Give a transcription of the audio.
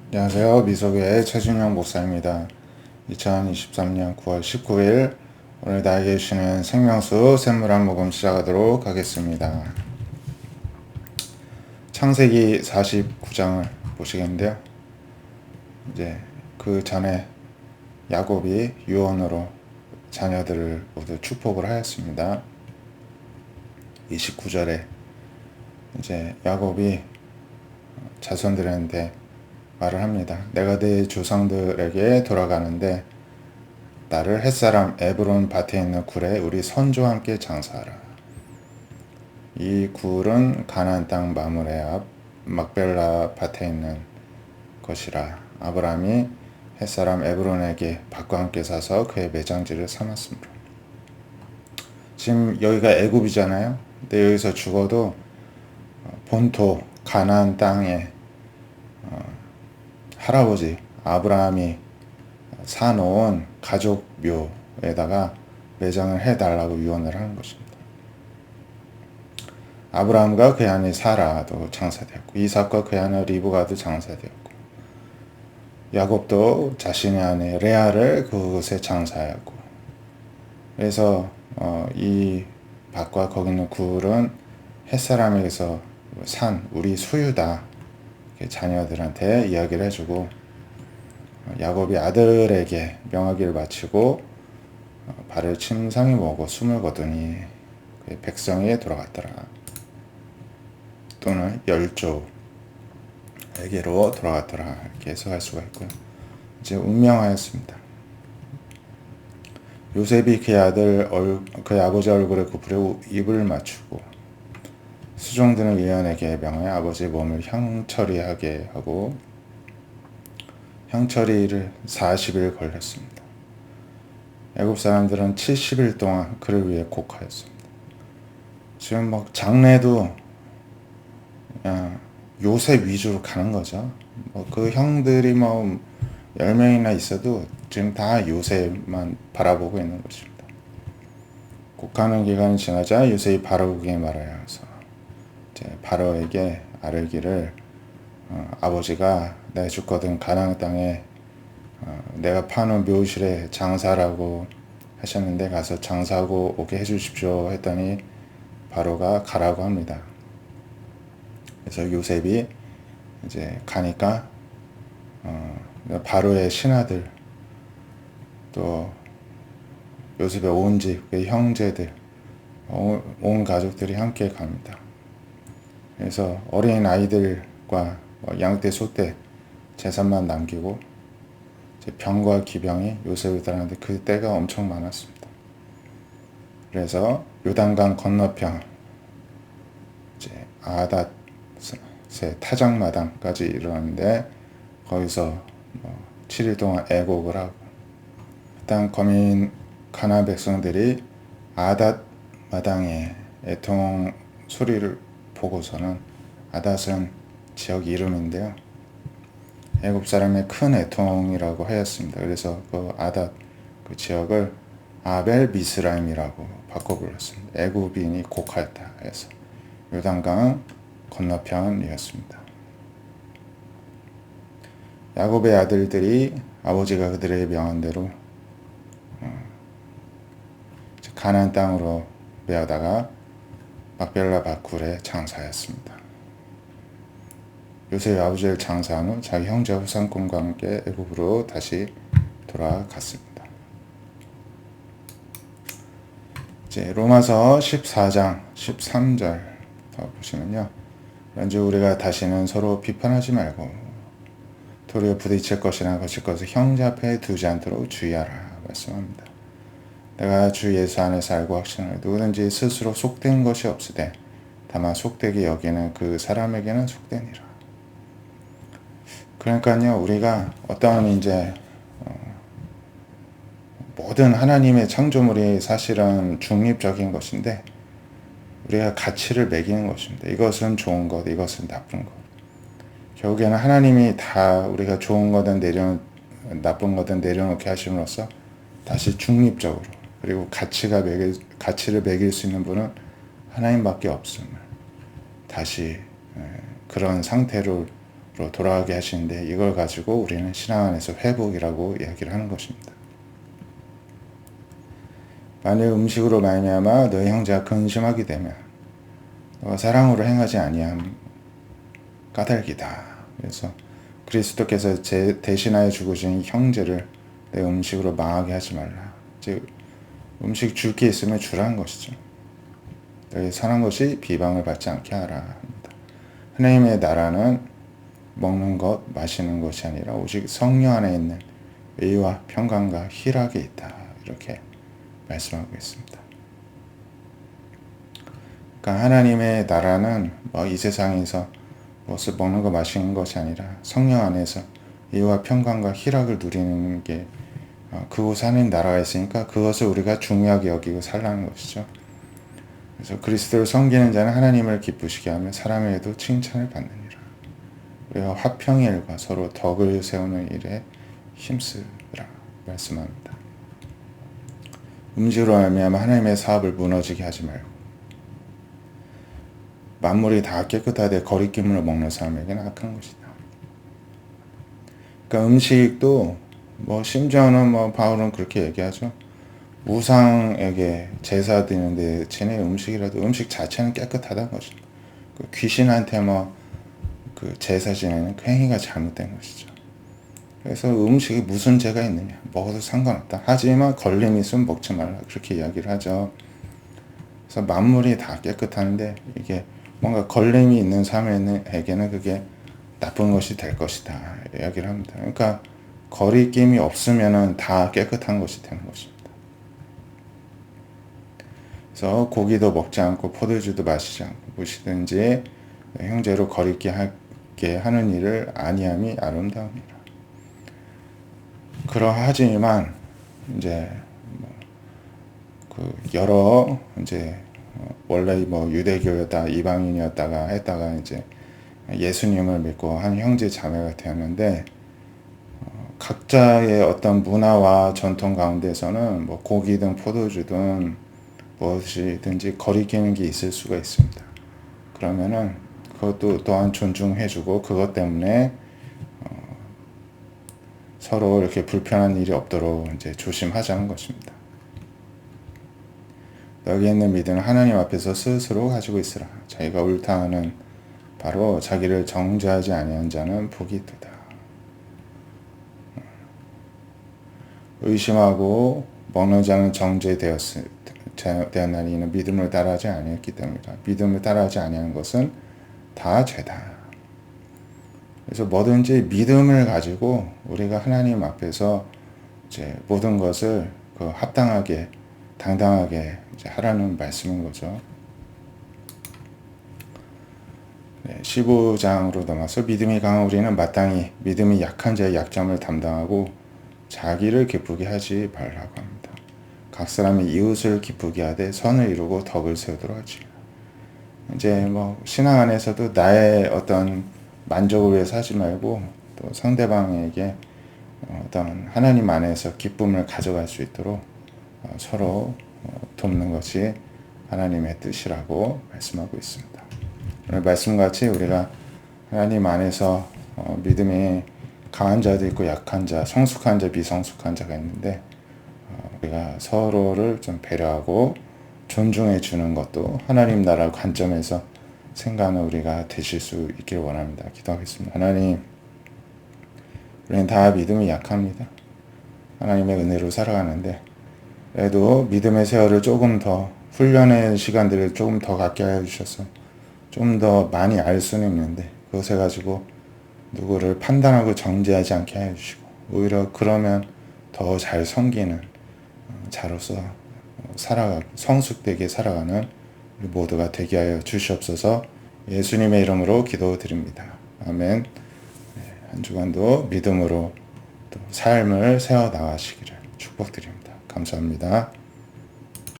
안녕하세요. 미소교회 최준영 목사입니다. 2023년 9월 19일 오늘 나에게 주시는 생명수 샘물 한 모금 시작하도록 하겠습니다. 창세기 49장을 보시겠는데요. 이제 그 전에 야곱이 유언으로 자녀들을 모두 축복을 하였습니다. 29절에 이제 야곱이 자손들한테 말을 합니다. 내가 네 조상들에게 돌아가는데 나를 햇사람 에브론 밭에 있는 굴에 우리 선조와 함께 장사하라. 이 굴은 가나안 땅 마므레 앞 막벨라 밭에 있는 것이라. 아브라함이 햇사람 에브론에게 밭과 함께 사서 그의 매장지를 삼았습니다. 지금 여기가 애굽이잖아요. 근데 여기서 죽어도 본토 가나안 땅에 할아버지 아브라함이 사놓은 가족 묘에다가 매장을 해달라고 유언을 하는 것입니다. 아브라함과 그의 아내 사라도 장사되었고 이삭과 그의 아내 리브가도 장사되었고 야곱도 자신의 아내 레아를 그곳에 장사하였고 그래서 이 밭과 거기 있는 굴은 햇사람에게서 산 우리 소유다. 자녀들한테 이야기를 해주고 야곱이 아들에게 명하기를 마치고 발을 침상에 모으고 숨을 거두니 그의 백성에게 돌아갔더라. 또는 열조에게로 돌아갔더라. 이렇게 해석할 수가 있고요. 이제 운명하였습니다. 요셉이 그의 아버지 얼굴에 굽으려 입을 맞추고 수종드는 의원에게 명하여 아버지의 몸을 향처리하게 하고 향처리를 40일 걸렸습니다. 애굽 사람들은 70일 동안 그를 위해 곡하였습니다. 지금 막 장례도 그냥 요셉 위주로 가는 거죠. 그 형들이 10명이나 있어도 지금 다 요셉만 바라보고 있는 것입니다. 곡하는 기간이 지나자 요셉이 바로에게 말하여 이제 바로에게 아뢰기를 아버지가 내가 죽거든 가나안 땅에 내가 파놓은 묘실에 장사라고 하셨는데 가서 장사하고 오게 해주십시오 했더니 바로가 가라고 합니다. 그래서 요셉이 이제 가니까 바로의 신하들 또 요셉의 온 집, 형제들, 온 가족들이 함께 갑니다. 그래서 어린 아이들과 양떼, 소떼 재산만 남기고 병과 기병이 요셉을 따르는데 그 때가 엄청 많았습니다. 그래서 요단강 건너편 이제 아닷의 타작마당까지 이르렀는데 거기서 7일 동안 애곡을 하고 땅 거민 가나안 백성들이 아닷 마당의 애통 소리를 보고서는 아닷은 지역 이름인데요. 애굽 사람의 큰 애통이라고 하였습니다. 그래서 그 아닷 그 지역을 아벨 미스라임이라고 바꿔 불렀습니다. 애굽인이 곡하였다 해서 요단강 건너편이었습니다. 야곱의 아들들이 아버지가 그들에게 명한 대로 가나안 땅으로 메어다가 막벨라 밭굴에 장사하였습니다. 요셉의 아버지를 장사한 후 자기 형제 후상권과 함께 애굽으로 다시 돌아갔습니다. 이제 로마서 14장 13절 보시면요. 왠지 우리가 다시는 서로 비판하지 말고 도리어 부딪힐 것이나 거칠 것을 형제 앞에 두지 않도록 주의하라 말씀합니다. 내가 주 예수 안에서 알고 확신하노니 누구든지 스스로 속된 것이 없으되 다만 속되게 여기는 그 사람에게는 속되니라. 그러니까요, 우리가 어떠한 이제 모든 하나님의 창조물이 사실은 중립적인 것인데 우리가 가치를 매기는 것입니다. 이것은 좋은 것, 이것은 나쁜 것. 결국에는 하나님이 다 우리가 좋은 거든 나쁜 거든 내려놓게 하심으로써 다시 중립적으로 그리고 가치를 매길 수 있는 분은 하나님밖에 없음을 다시 그런 상태로 돌아가게 하시는데 이걸 가지고 우리는 신앙 안에서 회복이라고 이야기를 하는 것입니다. 만일 음식으로 말미암아 너희 형제가 근심하게 되면 너가 사랑으로 행하지 아니함 까닭이다. 그래서 그리스도께서 대신하여 죽으신 형제를 내 음식으로 망하게 하지 말라. 즉 음식 줄 게 있으면 주라는 것이죠. 너희 사는 것이 비방을 받지 않게 하라 합니다. 하나님의 나라는 먹는 것, 마시는 것이 아니라 오직 성령 안에 있는 의와 평강과 희락에 있다. 이렇게 말씀하고 있습니다. 그러니까 하나님의 나라는 이 세상에서 무엇을 먹는 것, 마시는 것이 아니라 성령 안에서 의와 평강과 희락을 누리는 게 그곳 하나님 나라가 있으니까 그것을 우리가 중요하게 여기고 살라는 것이죠. 그래서 그리스도를 섬기는 자는 하나님을 기쁘시게 하며 사람에게도 칭찬을 받느니라. 우리가 화평의 일과 서로 덕을 세우는 일에 힘쓰라 말씀합니다. 음식으로 말미암아 하나님의 사업을 무너지게 하지 말고 만물이 다 깨끗하되 거리낌으로 먹는 사람에게는 악한 것이다. 그러니까 음식도 심지어는 바울은 그렇게 얘기하죠. 우상에게 제사 드리는데 쟤네 음식이라도 음식 자체는 깨끗하다는 것입니다. 귀신한테 그 제사 지내는 그 행위가 잘못된 것이죠. 그래서 음식이 무슨 죄가 있느냐, 먹어도 상관없다. 하지만 걸림이 있으면 먹지 말라 그렇게 이야기를 하죠. 그래서 만물이 다 깨끗한데 이게 뭔가 걸림이 있는 사람에게는 그게 나쁜 것이 될 것이다 이야기를 합니다. 그러니까 거리낌이 없으면은 다 깨끗한 것이 되는 것입니다. 그래서 고기도 먹지 않고 포도주도 마시지 않고 무엇이든지 형제로 거리게 하게 하는 일을 아니함이 아름다움이라. 그러하지만 이제 여러 이제 원래 유대교였다 이방인이었다가 했다가 이제 예수님을 믿고 한 형제 자매가 되었는데 각자의 어떤 문화와 전통 가운데서는 고기든 포도주든 무엇이든지 거리끼는 게 있을 수가 있습니다. 그러면은 그것도 또한 존중해주고 그것 때문에 서로 이렇게 불편한 일이 없도록 이제 조심하자는 것입니다. 여기 있는 믿음은 하나님 앞에서 스스로 가지고 있으라. 자기가 옳다 하는 바로 자기를 정죄하지 아니한 자는 복이 있도다. 의심하고 먹는 자는 정죄되었나니 이는 믿음을 따라하지 아니했기 때문이다. 믿음을 따라하지 아니하는 것은 다 죄다. 그래서 뭐든지 믿음을 가지고 우리가 하나님 앞에서 이제 모든 것을 합당하게 당당하게 이제 하라는 말씀인 거죠. 15장으로 넘어서 믿음이 강한 우리는 마땅히 믿음이 약한 자의 약점을 담당하고 자기를 기쁘게 하지 말라고 합니다. 각 사람이 이웃을 기쁘게 하되 선을 이루고 덕을 세우도록 하지. 이제 신앙 안에서도 나의 어떤 만족을 위해서 하지 말고 또 상대방에게 어떤 하나님 안에서 기쁨을 가져갈 수 있도록 서로 돕는 것이 하나님의 뜻이라고 말씀하고 있습니다. 오늘 말씀같이 우리가 하나님 안에서 믿음이 강한 자도 있고 약한 자, 성숙한 자, 비성숙한 자가 있는데 우리가 서로를 좀 배려하고 존중해 주는 것도 하나님 나라 관점에서 생각하는 우리가 되실 수 있기를 원합니다. 기도하겠습니다. 하나님, 우리는 다 믿음이 약합니다. 하나님의 은혜로 살아가는데 그래도 믿음의 세월을 조금 더 훈련의 시간들을 조금 더 갖게 해주셔서 좀 더 많이 알 수는 있는데 그것을 가지고 누구를 판단하고 정죄하지 않게 해주시고 오히려 그러면 더 잘 섬기는 자로서 성숙되게 살아가는 우리 모두가 되게 하여 주시옵소서. 예수님의 이름으로 기도드립니다. 아멘. 한 주간도 믿음으로 또 삶을 세워 나가시기를 축복드립니다. 감사합니다.